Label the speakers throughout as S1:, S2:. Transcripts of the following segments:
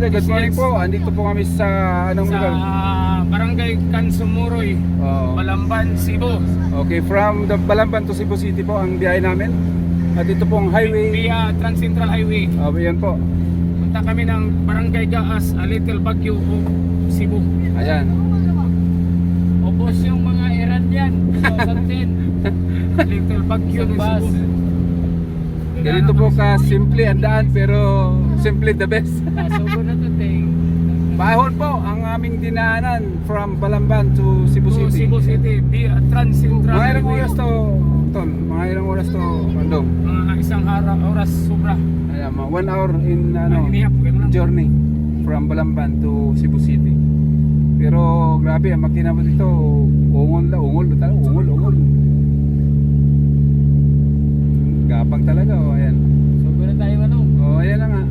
S1: Idol, good morning po. Andito po kami sa anong
S2: Sa
S1: lugar?
S2: Barangay Kansumuroy,
S1: Oo.
S2: Balamban, Cebu.
S1: Okay, from the Balamban to Cebu City po ang biyahe namin. At ito pong highway.
S2: Via Trans Central Highway.
S1: Yan po.
S2: Punta kami ng Barangay Gaas, a Little Baguio, Cebu.
S1: Ayan.
S2: Ubos yung mga erand yan. 2010. Little Baguio ng Cebu.
S1: Ganito po ka simple ang daan pero simple the best.
S2: Sobo na to, ting.
S1: Bahon po ang aming dinaanan from Balamban to Cebu
S2: To
S1: City.
S2: Cebu City, via Trans Central
S1: Mga ilang
S2: Highway.
S1: oras to, Ton? Mga ilang oras to, Bandong?
S2: Mga isang oras sobra.
S1: Ayan, mga 1 hour in
S2: Inihap, ganun lang.
S1: journey from Balamban to Cebu City. Pero grabe, ang makina mo dito, ungol talaga, ungol. Gapang talaga, ayan.
S2: Sobo na tayo, manong.
S1: Ayan na nga.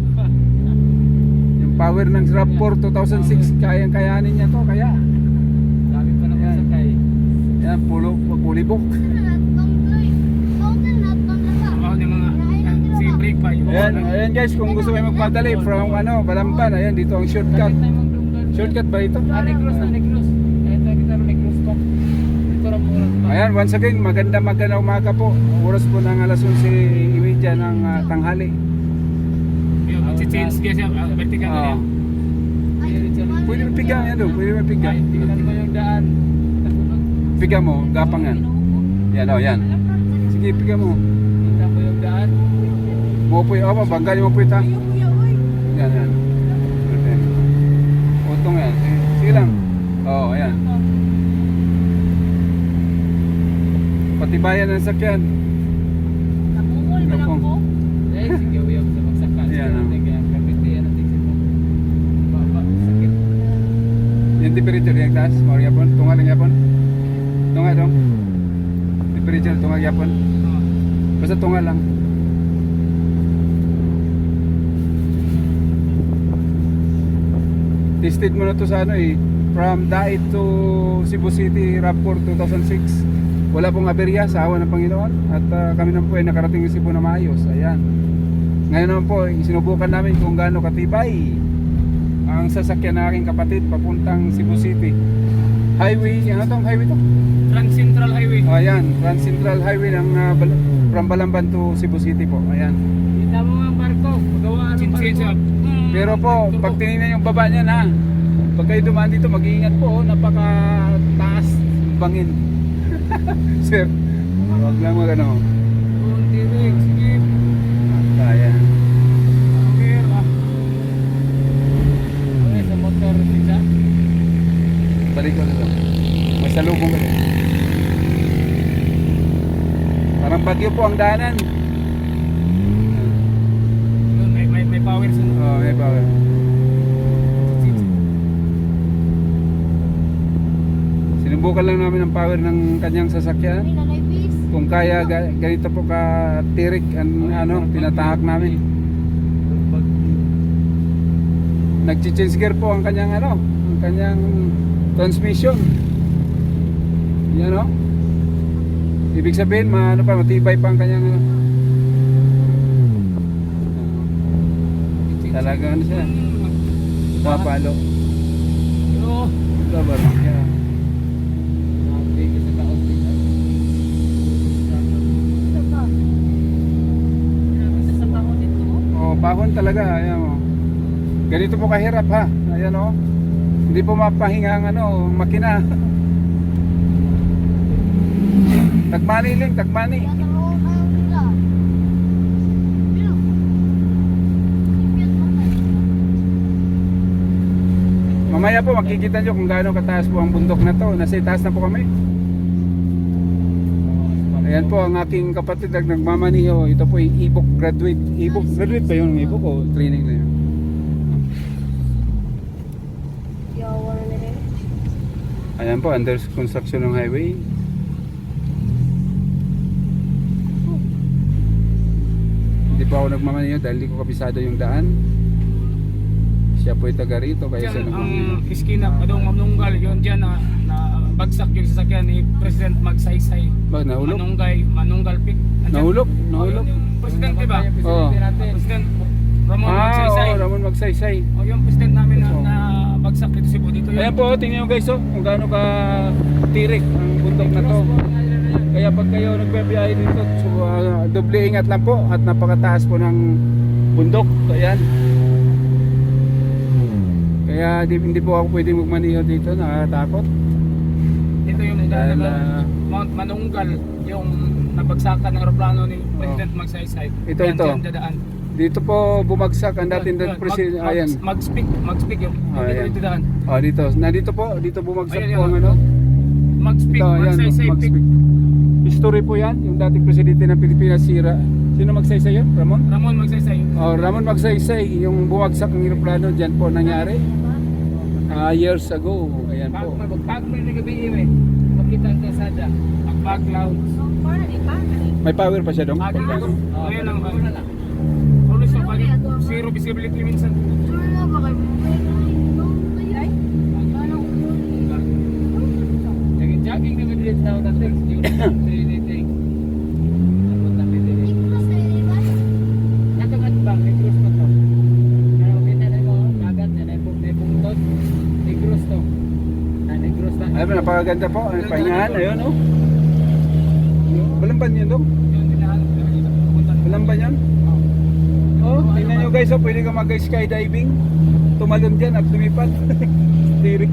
S1: Yung power ng RAV4 2006, kayang-kayanin niya to, kaya.
S2: Dami pa naman
S1: Ayan.
S2: sakay.
S1: Ayan, pulibok.
S2: Oo, yung mga si break pa yun.
S1: Ayan guys, kung gusto kayo magpadali from Balamban, ayan, dito ang shortcut. Shortcut ba ito?
S2: Negros. Ito kita Negros pa. Ito ram oras pa.
S1: Ayan, once again, maganda umaga po. Oras po ng alas 11:30 ng tanghali.
S2: Yung change siya siya, vertical na
S1: Oo.
S2: yan.
S1: Pwede mapigang yan doon, pwede mapigang.
S2: Tingnan mo yung daan.
S1: Piga mo, gapang yan. Yan, yan. Sige, piga mo.
S2: Tingnan mo yung daan.
S1: Mapuy, banggalin mo po ito. Yan. Okay. Utong yan. Sige lang. Ayan. Patibayan ng sakyan.
S2: Eh, sige, uyab sa magsakal.
S1: Ayan, oh.
S2: Kaya kapit yan ang tingin mo. Baba, sakit.
S1: Yung temperature yung taas, mga yapon. Tunga ng yapon. Tunga dong. Temperature, tunga yapon. Basta tunga lang. Tested mo na to sa from Dait to Cebu City, RAV4 2006. Wala pong aberya sa awa ng Panginoon. At kami naman po ay nakarating sa Cebu na maayos. Ayan. Ngayon naman po, sinubukan namin kung gaano katibay ang sasakyan ng aking kapatid papuntang Cebu City. Highway, ano tong highway to?
S2: Trans Central Highway.
S1: Ayan, Trans Central Highway ng from Balamban to Cebu City po. Ayan.
S2: Kita mo nga barko. Magawa ng barko.
S1: Pero po, pag tinignan yung baba niya na, pag kayo dumaan dito, mag-iingat po, napaka-taas bangin. Sir, huwag lang mag-ano.
S2: Sige.
S1: Ayan.
S2: Sa motor isa.
S1: Balik ko na ito. May salubong ko. Parang bagyo po ang daanan.
S2: May power sa
S1: May power. Sinubukan lang namin ang power ng kanyang sasakyan. Kung kaya ganito po ka-tirik ang tinatahak namin. Nag-change gear po ang kanyang ang kanyang transmission. Yan Ibig sabihin, matibay pa ang kanyang Talaga siya. Papalo.
S2: Oo.
S1: Ito ba? Yeah. Pahon talaga, ayan mo. Ganito po kahirap ha. Ayan Hindi po mapahinga ang makina. Tagmani. Mamaya po makikita nyo kung gaano kataas po ang bundok na to. Nasa itaas na po kami. Ayan po ang aking kapatid nagmamaniho. Ito po yung e-book graduate. E-book graduate ba yun? E-book o training na yun? Ayan po, under construction ng highway. Hindi po ako nagmamaniho dahil hindi ko kabisado yung daan. Siya po ay taga rito kaya siya nagmamaniho.
S2: Ang iskina pa daw mamnunggal yun dyan na bagsak yung sasakyan ni President Magsaysay.
S1: Ba, nahulog?
S2: Manunggal Peak.
S1: Nahulog?
S2: Yung President, diba?
S1: Oo.
S2: President Ramon Magsaysay.
S1: Oo, Ramon Magsaysay.
S2: O yung president namin na,
S1: Oo.
S2: na bagsak dito Cebu dito yun.
S1: Ayan po, tingnan nyo guys kung gaano ka tirik ang bundok na to. Kaya pag kayo nagbabiyahe dito, so, doble ingat lang po at napakataas po ng bundok. So, ayan. Kaya hindi po ako pwedeng magmaniho dito, nakakatakot.
S2: Dito yung
S1: Dahil,
S2: Mount Manunggal, yung nabagsakan ng aeroplano ni President Magsaysay.
S1: Ito,
S2: Yan,
S1: ito.
S2: dyan dadaan.
S1: Dito po bumagsak ang dating
S2: Yun,
S1: president. Ayan.
S2: Mag-speak yun.
S1: Ayan.
S2: Dito daan.
S1: Oh, dito. Nandito po, dito bumagsak
S2: Ayan,
S1: po ang
S2: yun.
S1: ano.
S2: Mag-speak,
S1: Ito, ayan,
S2: Magsaysay Peak.
S1: mag-speak. History po yan, yung dating presidente ng Pilipinas, sira. Sino Magsaysay yun? Ramon?
S2: Ramon Magsaysay.
S1: Oh, Ramon Magsaysay, yung bumagsak ng aeroplano, dyan po nangyari. Years ago. Ayan po.
S2: Pag may nagabi makita ang kasada. Pag clouds.
S1: May power pa siya dong?
S2: Ayan lang. Always yung pag zero visibility minsan. Jogging naman dito sa natin. Trinity. Nakagat ba? Negros pa to. Pero kita na mo, kagat na may bungtot. Negros to. Negros na.
S1: Ayun, napakaganda po. Ang pahingahan, ayun oh. Walang yun dong?
S2: Yung tinahan.
S1: Walang ba yan? Oh, tingnan nyo guys, oh, pwede ka mag-skydiving. Tumalon dyan at lumipat. Stirik.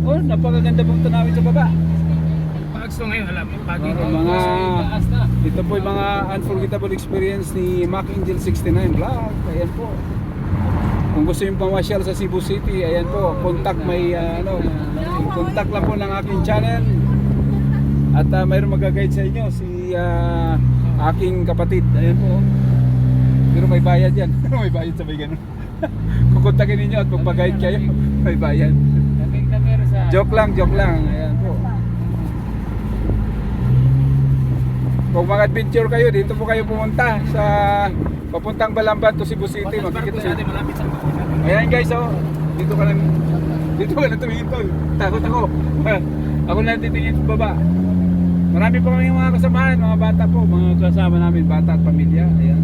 S1: Oh, napakaganda pong tanawin sa baba.
S2: Pagso ngayon, alam mo, pagi
S1: Ito po yung mga unforgettable experience ni Mac Angel 69 Vlog. Ayan po. Kung gusto yung pamasyal sa Cebu City, ayan po, contact contact lang po ng aking channel. At mayroon mag-guide sa inyo si aking kapatid. Ayan po. Pero may bayad yan. May bayad sabay ganun. Kukontakin ninyo at magpag-guide kayo. May bayad. Joke lang. Ayan po. Kung mag-adventure kayo, dito po kayo pumunta sa papuntang Balamban to Cebu City. Makikita nyo.
S2: malapit sa
S1: Ayan guys, oh. Dito ka lang tumingin ko. Takot ako. Ako lang titingin sa baba. Marami po kami mga kasamahan, mga bata po, mga kasama namin, bata at pamilya. Ayan.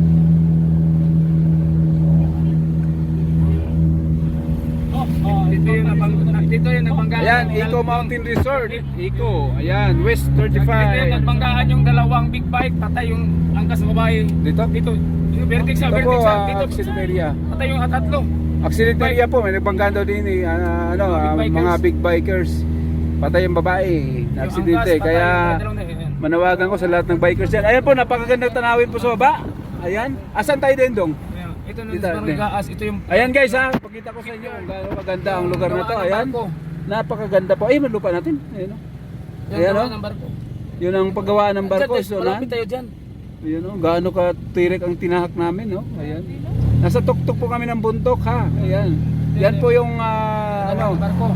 S2: Dito yung nabanggaan.
S1: Ayan, Eco Mountain Resort. Eco. Ayan, West 35.
S2: Dito yung nagbanggaan yung dalawang big bike, patay yung angkas na babae.
S1: Dito?
S2: Dito, yung vertex
S1: Ito po,
S2: dito.
S1: accident area.
S2: Patay yung tatlo.
S1: Accident area po, may nagbanggaan daw din mga big bikers. Patay yung babae, na aksidente. Kaya manawagan ko sa lahat ng bikers dyan. Ayan po, napakagandang tanawin po sa baba. Ayan. Asan tayo din dong?
S2: Ito
S1: Dito,
S2: na gaas, ito yung
S1: Ayan guys ha, pakita ko sa inyo kung gaano maganda ang lugar na to. Ayan. Napakaganda po. Ay, may lupa natin. Ayan o. Ayan o. Yun ang paggawaan ng barko. So,
S2: malapit tayo dyan.
S1: Ayan o. Gaano ka tirik ang tinahak namin. No? Ayan. Nasa tuktok po kami ng bundok ha. Ayan. Yan po yung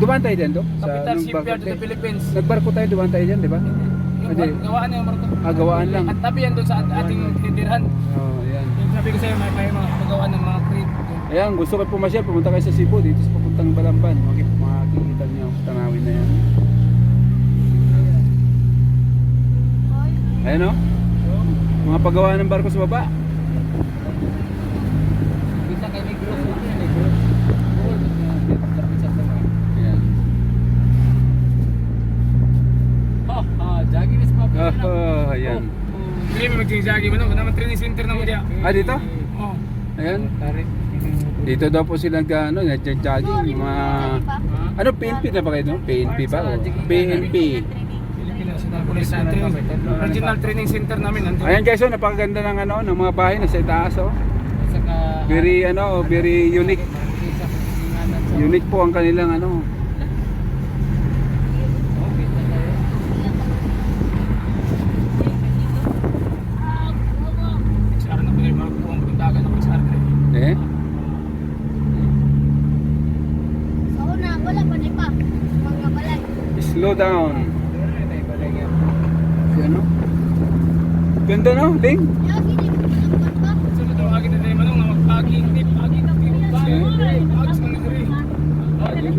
S1: dumaan tayo dyan do?
S2: Capital
S1: nung
S2: Shipyard
S1: barko.
S2: of the Philippines.
S1: Nagbarko tayo, dumaan tayo dyan, di ba?
S2: Gawaan na yung barko.
S1: Gawaan lang.
S2: At tabi yan doon sa ating tindirhan.
S1: Oh, ayan.
S2: Yung sabi ko sa'yo, may mga pagawaan ng mga crate.
S1: Ayan, gusto kayo pumasyal, pumunta kayo sa Cebu, dito sa papuntang Balamban. Makikita niyo ang tanawin na yan. Ayan o. Mga paggawa ng barko sa baba.
S2: Kita kay Negros.
S1: Ayan.
S2: Jogging is
S1: Ayan.
S2: Hindi mo mag-jogging mo naman training center naman diya.
S1: Dito?
S2: Oo.
S1: Ayan. Dito daw po sila nag-jogging. Mga... PNP na ba kayo? No? PNP ba? O? PNP.
S2: Regional Training Center namin nandun.
S1: Ayan guys, napakaganda ng mga bahay na sa itaas. Very unique. Unique po ang kanilang Eh? Slow down. Yan o. Ganda no, Ding?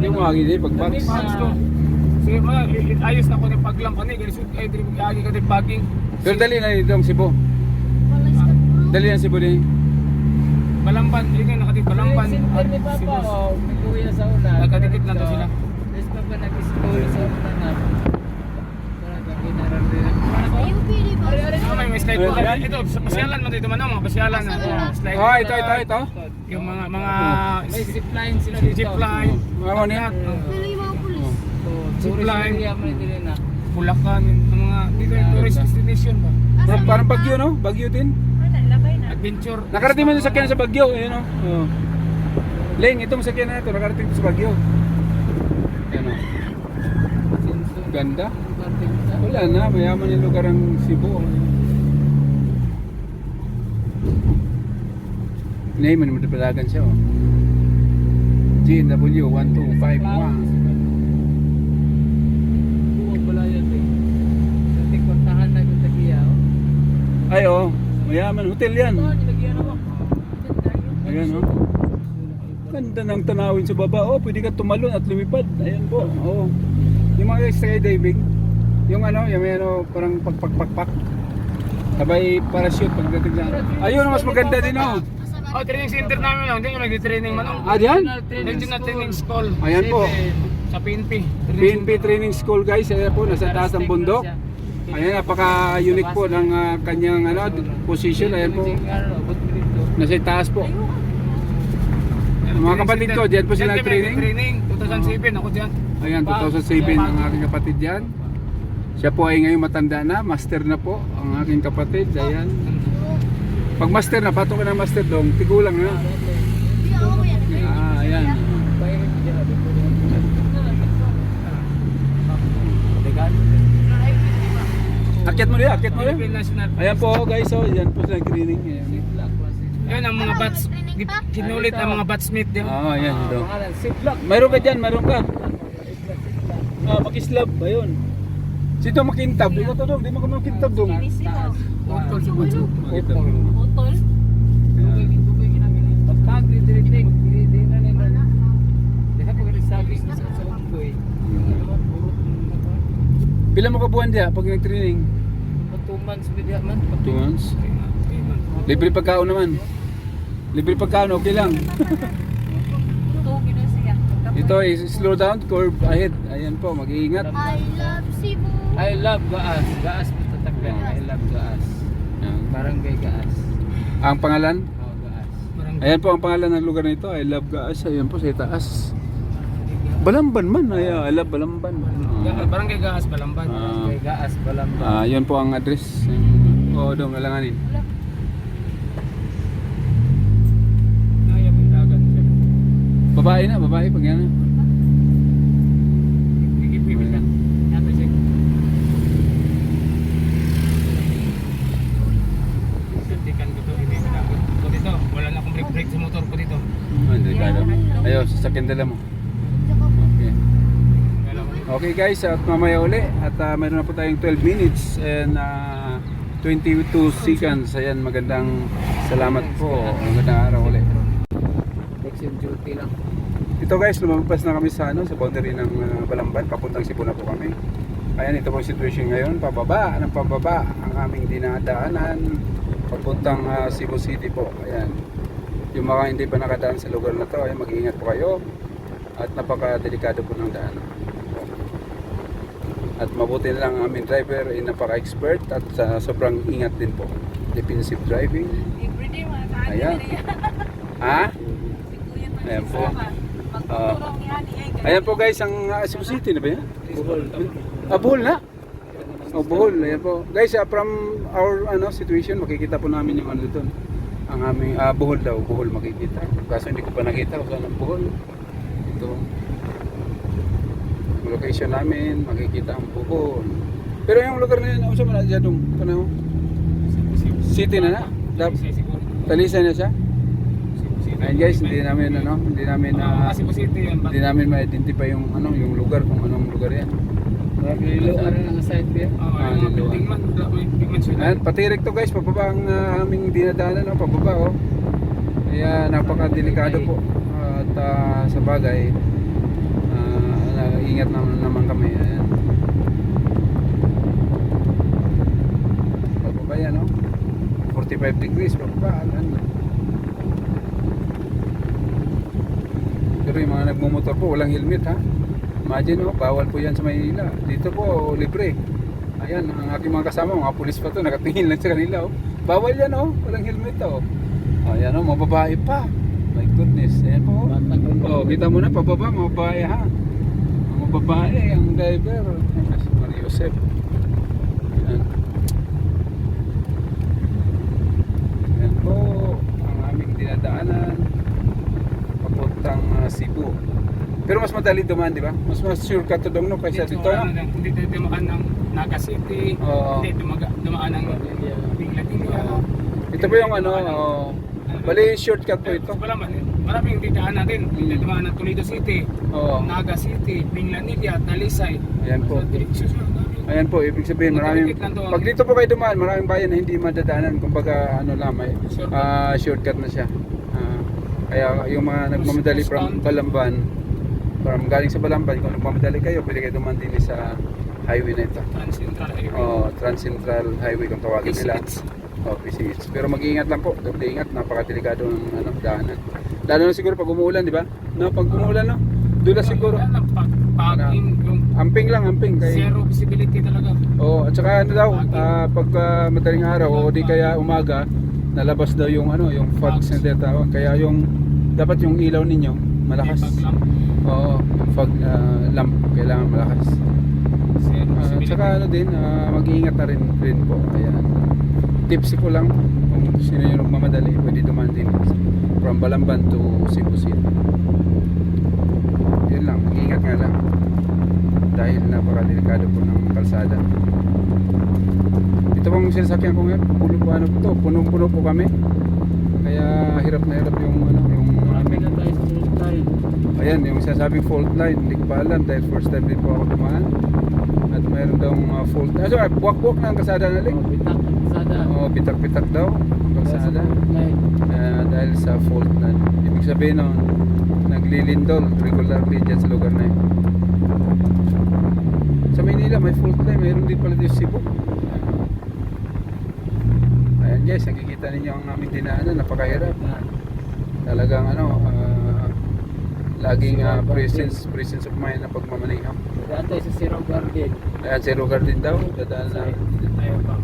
S1: Yung mga gini, pag-box.
S2: Ayos na ko ni paglam ani gali ay diri agi ka din paging.
S1: Pero dali na dito ang Cebu. Dali na Cebu din.
S3: Balamban, hindi kayo nakatik Balamban.
S2: Center ni Papa,
S3: Sibus.
S2: oh, may kuya sa una.
S3: Nagkadikit na to sila.
S2: Tapos Papa nag-school sa una na. Wala kang ginaran din.
S4: Ayun, pili ba?
S3: May slide po. Ito, pasyalan mo dito man, mga pasyalan. Slide.
S1: Oh, ito.
S3: Yung mga
S2: May zipline sila dito.
S3: zipline.
S1: Ano niya?
S4: Pili yung mga pulis.
S3: Zipline.
S2: Zipline. Mo din na.
S3: Bulacan, yung mga dito yung tourist destination ba?
S1: Parang Bagyo, no? Bagyo din.
S3: Adventure.
S1: Nakarating man yung sakyan sa Bagyo, ayun o. Oh. Ling, itong sakyan na ito, nakarating sa Bagyo. Ayun o. Ganda. Wala na, mayaman yung lugar ng Cebu. Ngayon, man madapalagan siya o. GNW 1251.
S2: Buwag pala yan eh. Dati kontahan na yung tagiya.
S1: Ay o, mayaman. Hotel yan.
S2: Nilagyan ako.
S1: Ayan o. Ganda ng tanawin sa baba. Oh, pwede ka tumalon at lumipad. Ayan po. Oh. Yung mga skydiving, yung ano, yung may ano, parang pagpakpakpak. Sabay parachute pagdating lang. Ayun, mas maganda din oh.
S3: Oh, training center namin lang. Hindi ko nag-training man.
S1: Ah, diyan?
S3: Regional Training School.
S1: Ayan po.
S3: Sa PNP.
S1: PNP Training School guys. Ayan po, nasa taas ng bundok. Ayan, napaka-unique po ng kanyang ano, position. Ayan po. Nasa taas po. Mga kapatid ko, diyan po sila training.
S3: Training, 2007 ako diyan.
S1: Ayan, 2007 ang aking kapatid diyan. Siya po ay ngayon matanda na, master na po ang aking kapatid. Ayan. Pag master na, patong ka ng master dong, tigulang na. Ah, ayan. Akyat mo rin, akyat mo rin.
S3: National.
S1: Ayan po guys, oh, yan po sila training. Ayan.
S3: Ayun ang mga bats, kinulit ang mga batsmate din.
S1: Ah, ayan ito.
S2: Ziplock.
S1: Mayroon ka dyan, mayroon ka. Ah, makislab, ayun. Sito makintab, ikaw to dong, di mo ka makintab dong.
S3: Utol si Bunso.
S1: Makintab.
S4: Utol?
S2: Pagtag di direct, di na nila. Diha ko sabi sa unggoy.
S1: Pila mo ka buwan diya pag nag-training?
S2: 2 months with man.
S1: 2 months. Libre pagkaon naman. Libre pagkaon, okay lang.
S4: Tugin na siya.
S1: Ito is slow down, curve ahead. Ayan po, mag-iingat.
S4: I love Cebu.
S2: I love Gaas. Gaas po tataklan. I love Gaas.
S1: Ayan.
S2: Barangay Gaas.
S1: Ang pangalan?
S2: Oh, Gaas.
S1: Ayan po ang pangalan ng lugar nito. I love Gaas. Ayan po sa itaas. Balamban man. Ayan, I love Balamban.
S3: Barangay Gaas, Balamban.
S2: Barangay Gaas, Balamba.
S1: Yun po ang address. Oo, dong, alanganin.
S3: Naya pang dagat.
S1: Babae na, babae pag yan.
S3: Gigipipil ka. Nato siya. Suntikan ko to, hindi ko dagat. So dito, wala na akong brake sa motor ko dito.
S1: Delikado. Ayaw, sasakyan dala mo. Okay. Okay guys, at mamaya uli. At mayroon na po tayong 12 minutes and 22 seconds. Ayan, magandang salamat po. Magandang araw uli.
S2: Election duty lang.
S1: Ito guys, lumampas na kami sa ano, sa boundary ng Balamban, papuntang Cebu na po kami. Ayan, ito po yung situation ngayon, pababa ng pababa ang aming dinadaanan papuntang Cebu City po. Ayan. Yung mga hindi pa nakadaan sa lugar na to, ay mag-iingat po kayo at napaka-delikado po ng daan. At mabuti na lang ang aming driver ay napaka-expert at sobrang ingat din po. Defensive driving.
S4: Everyday mga kaano
S1: Ayan. Ha? Ayan po. Ayan po guys, ang Cebu City na ba yan?
S2: Bohol.
S1: Bohol na? Bohol. Ayan po. Guys, from our situation, makikita po namin yung ano doon. Ang aming, Bohol daw. Bohol makikita. Kaso hindi ko pa nakita kung saan ang Bohol. Ito. Ang location namin, makikita ang Bohol. Pero yung lugar na yun, ano siya masyadong panahon? City na na? Talisay na siya? Ayun guys, hindi namin
S3: Cebu City yan.
S1: hindi namin ma-identify yung ano, yung lugar kung anong lugar yan.
S2: Lilo ano nga side beer.
S3: Yung building man, wala may bigman siya.
S1: Ayan, patirik to guys, pababa ang aming dinadaanan, no? Pababa oh. Kaya napaka-delikado po. At sa bagay, ingat naman kami. Ayan. Pababa yan, no? 45 degrees, pababa. Ayan. Pero yung mga nagmumotor po, walang helmet ha. Imagine oh, bawal po yan sa Maynila. Dito po, libre. Ayan, ang aking mga kasama, mga pulis pa to, nakatingin lang sa kanila oh. Bawal yan oh, walang helmet oh. Ayan oh, mga babae pa. My goodness, ayan po oh. Oh, kita mo na, pababa, mga babae ha. Mga babae, ang driver. Ayan, si Maria Josep. Ayan. Ayan po, ang aming dinadaanan. Papuntang Cebu. Pero mas madali dumaan, di ba? Mas shortcut to dong no kaysa dito no?
S3: Hindi tayo dumaan ng Naga City.
S1: Oo.
S3: Hindi dumaan ng Bingla.
S1: Ito po yung ano, bali shortcut po ito.
S3: Wala man. Maraming didaan natin. Hindi dumaan ng Toledo City,
S1: Oo.
S3: Naga City, Binglanilla, Talisay.
S1: Ayan po.
S3: Sa direksyon sa namin.
S1: Ayan po, ibig sabihin maraming pag dito po kayo dumaan, maraming bayan na hindi madadaanan, kumbaga ano lang may shortcut na siya. Kaya yung mga nagmamadali from Balamban, from galing sa Balamban, kung nagmamadali kayo, pwede kayo dumaan din sa highway na ito.
S3: Trans-Central Highway.
S1: Trans Central Highway kung tawagin nila. PCH. Pero mag-iingat lang po, doble ingat, napakadelikado ng daanan. Lalo na siguro pag umuulan, di ba? No, pag umuulan, no? Dula siguro.
S3: Pag-in, yung
S1: Amping lang, amping.
S3: zero visibility talaga.
S1: Oh, at saka ano daw, pag madaling araw o di kaya umaga, nalabas daw yung ano, yung fogs na tinatawag. Kaya yung dapat yung ilaw ninyo malakas. Oo, yung fog lamp kailangan malakas.
S3: Zero
S1: At
S3: visibility.
S1: saka ano din, mag-iingat na rin po. Ayan. Tips ko lang kung sino yung magmamadali, pwede dumaan din from Balamban to Cebu City. Yun lang, mag-iingat nga lang. Dahil napakadelikado po ng kalsada. Ito pong sinasakyan ko ngayon, punong-puno po kami. Kaya hirap na hirap yung ano, yung
S2: Marami na tayo sa fault line.
S1: ayan, yung sinasabing fault line, hindi ko pa alam dahil first time din po ako dumaan. At mayroon daw fault line. So, buwak-buwak na ang kalsada na ling.
S2: Bitak ang kasada.
S1: Oo, pitak-pitak daw ang kalsada.
S2: Line.
S1: Dahil sa fault line. Ibig sabihin nun, naglilindol regularly dyan sa lugar na yun. Sa Maynila may fault line, mayroon din pala dito sa Cebu. Ayan guys, nakikita ninyo ang aming dinaanan, napakahirap. Talagang ano, laging presence of mind na pagmamaneho.
S2: Daan tayo sa Zero Garden.
S1: Ayan, Zero Garden daw, dadaan na.
S3: Tayo pa.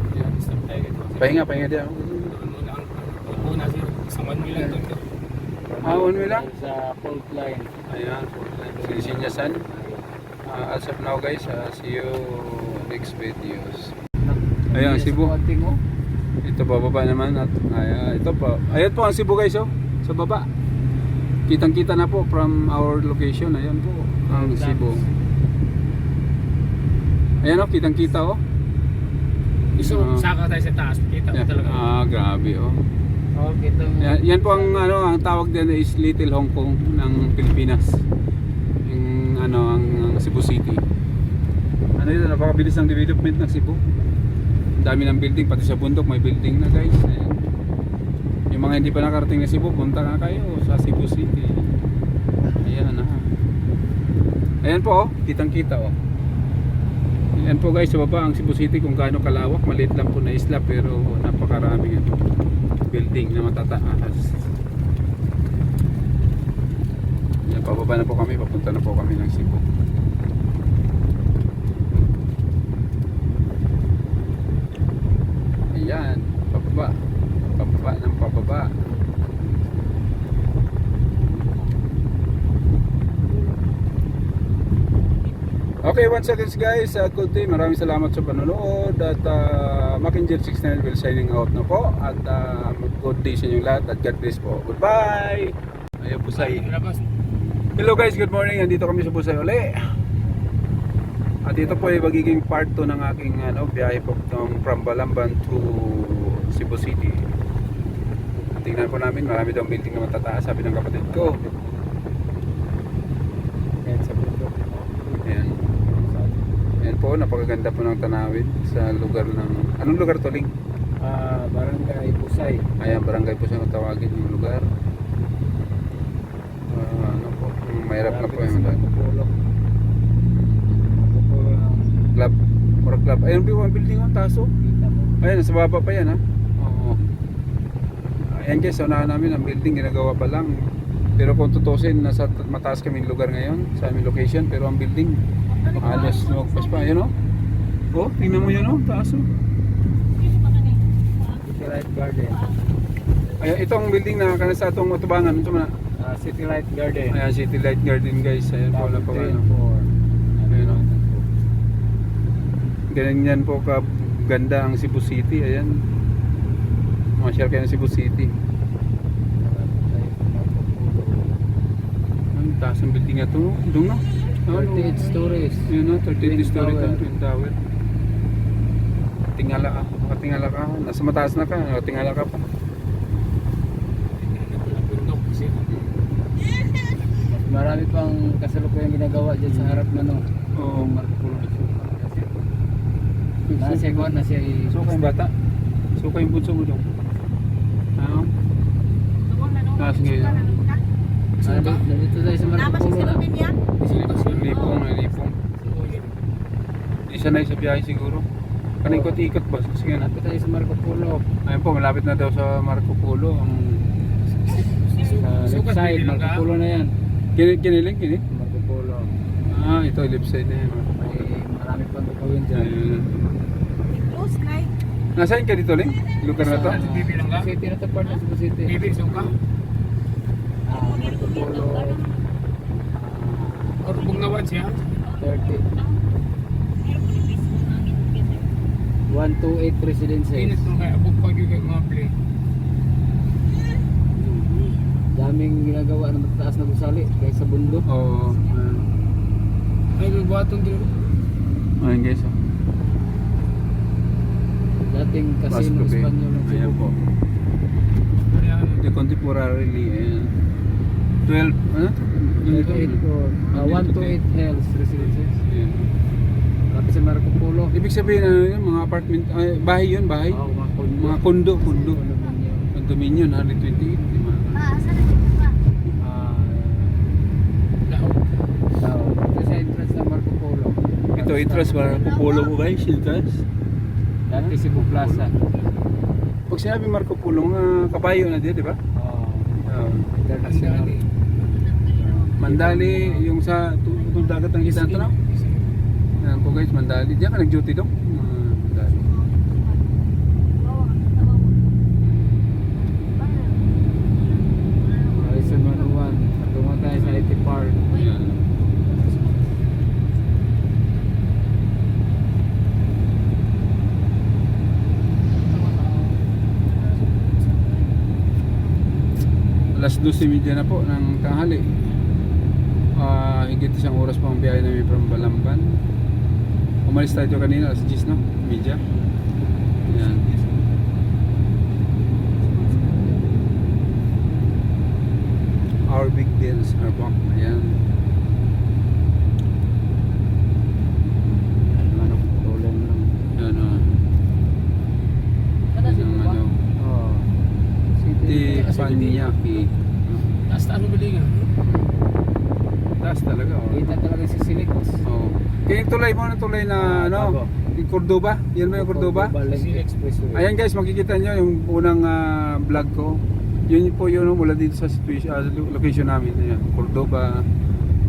S3: Stop tayo dito.
S1: Pahinga din ako.
S3: Muna ang una siya. Isang 1 million doon.
S1: One way lang?
S2: Sa fault line.
S1: Ayan, fault line. Sinisinyasan. As of now guys, see you next videos. Ayan, Cebu.
S2: Konting, oh.
S1: Ito bababa naman at ito po. Ayan po ang Cebu guys oh, sa baba. Kitang-kita na po from our location. Ayan po ang Cebu. Ayan oh, kitang-kita oh.
S3: So, saka tayo sa taas. Kita ko talaga.
S1: Grabe oh.
S2: Oh, kita mo.
S1: Yan po ang ano, ang tawag din is Little Hong Kong ng Pilipinas. Yung ano, ang Cebu City. Ano yun, napakabilis ng development ng Cebu. Ang dami ng building, pati sa bundok may building na guys. Ayan. Yung mga hindi pa nakarating na Cebu, punta na kayo sa Cebu City. Ayan ha. Ayan po oh, kitang-kita oh. Ayan po guys, sa baba ang Cebu City kung gaano kalawak, maliit lang po na isla pero napakaraming building na matataas. Ayan, pababa na po kami, papunta na po kami ng Cebu. Ayan, pababa ng pababa. Okay, once again guys, good day. Maraming salamat sa panonood at Mackinger 69 will signing out na po at good day sa inyong lahat at God bless po. Goodbye! Ayan, Busay. Hello guys, good morning. Andito kami sa Busay uli. At ito po ay magiging part 2 ng aking biyahe po from Balamban to Cebu City. Tingnan po namin, marami daw building na matataas, sabi ng kapatid ko.
S2: Ayan sa bundok.
S1: Ayan. Ayan po, napakaganda po ng tanawin sa lugar ng... Anong lugar to, Ling?
S2: Barangay Busay.
S1: Ayan, barangay po siya tawagin yung lugar. Ano po, mahirap na po yung club. Or club. Ayun po yung building ang taso.
S2: Kita mo.
S1: Ayan, sa baba pa yan ha. Oo. Ayan guys, unahan namin ang building, ginagawa pa lang. Pero kung tutusin, nasa mataas kaming lugar ngayon sa aming location, pero ang building halos lumagpas pa, yun o. Oh, tingnan mo yun o, taas o.
S2: City Light Garden.
S1: Ayan, itong building na kanasa itong matubangan, ito man.
S2: City Light Garden.
S1: Ayan, City Light Garden guys. Ayan po, wala pa ano. Ayan o. Ganyan po ganda ang Cebu City. Ayan. Masyal kayo ng Cebu City. Ang taas ang building na ito. Doon na.
S2: 38 stories.
S1: Yun na, 38 story
S2: Tower.
S1: ito. Twin Tower. Tingala ka. Makatingala ka. Nasa mataas na ka. Tingala ka pa.
S3: Bundok kasi.
S2: Marami pang kasalukuyang ginagawa dyan sa harap na no.
S1: Oo.
S2: Marco Polo. Nasa iguan na siya
S1: Suka yung bata. Suka yung bunso mo doon. Ano? Taas ngayon.
S2: Dito tayo sa Marco Polo na.
S1: Lipong. Isa na sa biyahe siguro. Panikot-ikot ba? Sige na.
S2: Dito tayo sa Marco Polo.
S1: Ayun po, malapit na daw sa Marco Polo. Ang
S2: Sa left side, Marco Polo na yan.
S1: kiniling.
S2: Marco Polo.
S1: Ah, ito left side na yan.
S2: May marami pang gagawin dyan.
S1: Ayun. Nasaan ka dito, Ling? Lugar na to?
S3: Sa Bibi lang ka?
S2: City na to part ng Cebu City.
S3: Bibi, suka.
S2: Marco Polo.
S3: Or bungawan siya.
S2: 30. 128 residences.
S3: Init nung kaya abog pag yung mga play.
S2: Daming ginagawa ng mataas na gusali kaya sa bundok.
S1: Oo.
S3: Ay, nagbuhaton din.
S1: Ayun guys. Oh.
S2: Dating
S1: Mas
S2: casino
S1: gabi.
S2: Espanyol ng
S1: Ayan
S2: Cebu.
S1: po.
S3: Ayan.
S1: The contemporarily, ayan. 12, ano?
S2: 128 Hills Residences.
S1: Ayan.
S2: Lapit sa Marco Polo.
S1: Ibig sabihin, ano yun, mga apartment, bahay yun, bahay.
S2: Oh, mga kondo.
S1: Mga kondo.
S2: Condominium.
S1: Condominium, 128, di ba?
S2: Ah,
S3: Laog.
S2: daw. Ito sa entrance ng Marco Polo.
S1: Ito, interest para pupulo mo guys, interest.
S2: Dati Cebu Plaza.
S1: Pag sinabi Marco Polo, mga kabayo na din, di ba?
S2: Oh,
S1: Oo.
S2: international.
S1: Mandali, yung sa itong dagat ng isang tanaw. Yan po guys, Mandali. Diyan ka nag-duty doon? Mandali.
S2: Horizon 101. Patungo tayo sa IT Park.
S1: Yan. Alas 12:30 na po ng tanghali. Higit isang oras pa ang biyahe namin from Balamban. Umalis tayo kanina alas 10 no? Media. Yan. Our big deals are back. Ayan.
S2: Ano, tulong lang.
S1: Yan o. Yung ano.
S2: Oh.
S1: Di Panyaki.
S3: Taas ano bilingan?
S1: Taas talaga oh.
S2: Kita talaga si Silix.
S1: Oh. Kaya yung tulay mo na tulay na ano? Yung Cordoba. Yan ba yung Cordoba?
S2: Link Expressway.
S1: Ayan guys, makikita nyo yung unang vlog ko. Yun po yun mula dito sa situation, location namin. Ayan, Cordoba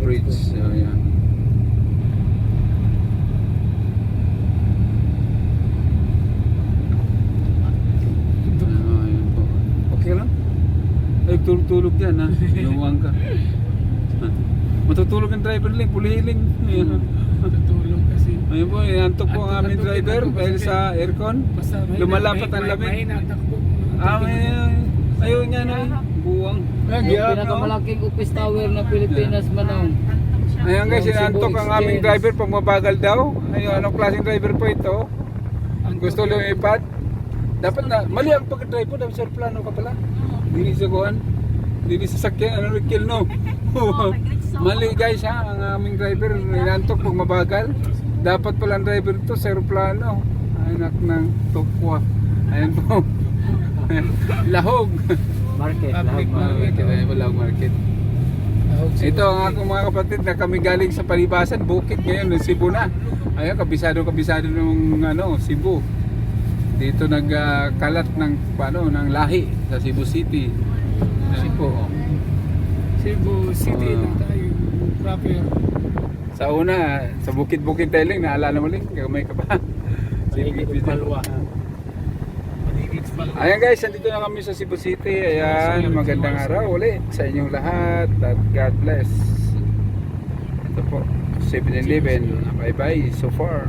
S1: Bridge. Ayan. Ayan po. Okay lang? Ay, tulog yan ha. Luwang ka. Matutulog ang driver lang, pulihiling. Ayan.
S3: Tutulong kasi.
S1: Ayun po, inantok po ang aming driver dahil sa aircon.
S3: Basta
S1: Lumalapat ang lamig.
S3: Mahina takbo.
S1: Ayaw niya na buwang.
S2: Yung pinakamalaking office tower ng Pilipinas manong.
S1: Ayan guys, inantok ang aming driver pag mabagal daw. Ayun, anong klaseng driver po ito? Gusto lumipad? Dapat na, mali ang pagka-driver, dapat sa plano ka pala. Dili sa kuhan. Dili sa sakyan, ano rikil no? Mali guys ha, ang aming driver inantok pag mabagal. Dapat pala ang driver ito sa aeroplano. Anak ng tukwa. Ayan po. Lahog.
S2: Market.
S3: Public
S2: Market.
S1: Ayan po, lahog market. Ito ang akong mga kapatid na kami galing sa Palibasan, Bukid ngayon, ng Cebu na. Ayun, kabisado ng ano, Cebu. Dito nagkalat ng ng lahi sa Cebu City. Ayun po.
S2: Cebu City
S1: Ah.
S2: lang tayo. Proper.
S1: Sa una, sa bukid-bukid tayo lang, naalala mo lang, gamay ka pa.
S3: Paligid
S1: Sige,
S3: ng Palwa. Paligid sa Palwa.
S1: Ayan guys, nandito na kami sa Cebu City. Ayan, magandang araw ulit sa inyong lahat at God bless. Ito po, 7-Eleven. Bye bye so far.